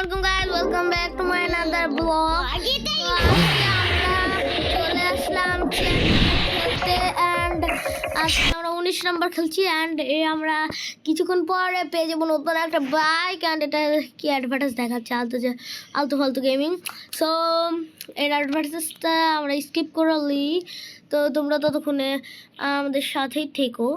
Assalamualaikum guys, welcome back to my another vlog. চলে আসলাম খেলতে and আজকে আমরা 19 নম্বর খেলছি and আমরা কিছুক্ষণ পরে পেয়ে যাবো নতুন একটা বাইক and এটা কি অ্যাডভার্টাইজ দেখাচ্ছে আলতু ফালতু গেমিং। সো এর অ্যাডভার্টাইজটা আমরা স্কিপ করলি, তো তোমরা ততক্ষণে আমাদের সাথেই থেকো।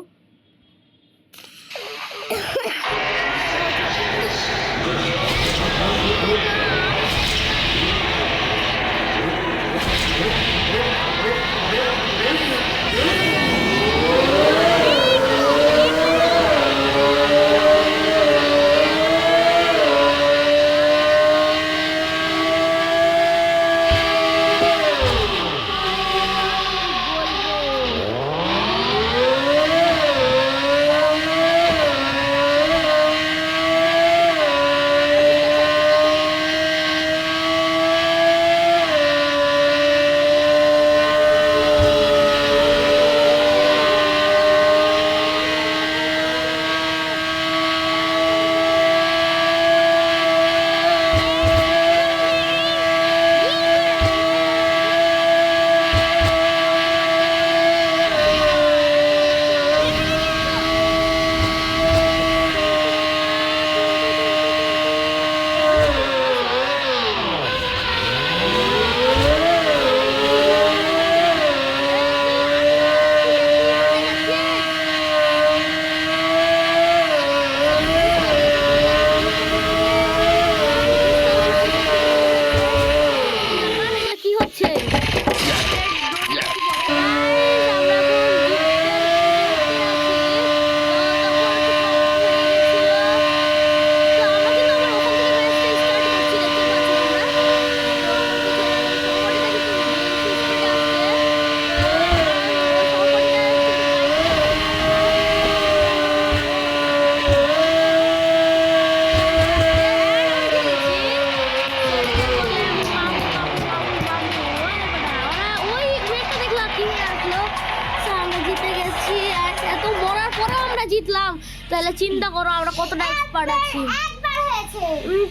জিতলাম, তাহলে চিন্তা করো আমরা কতটা এক্সপার্ট আছি।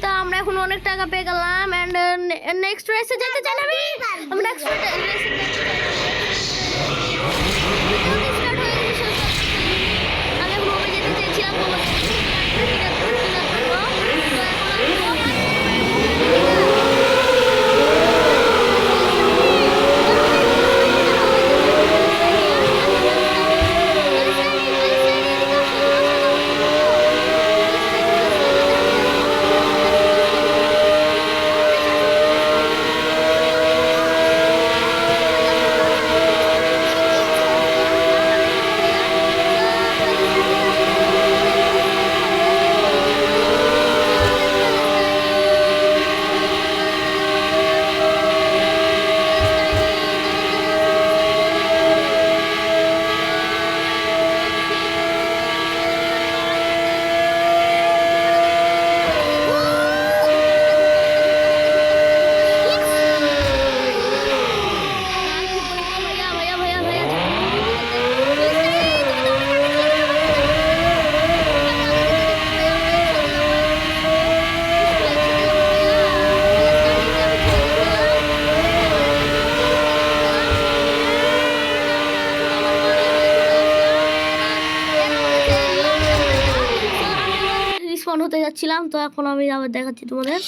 তা আমরা এখন অনেক টাকা পেয়ে গেলাম এন্ড নেক্সট রেসে যেতে চাই আমি। আমরা নেক্সট রেসে আমি এখন ওকে যেতে চাইছিলাম। হতে যাচ্ছিলাম, তো এখন আমি আবার দেখাচ্ছি তোমাদের।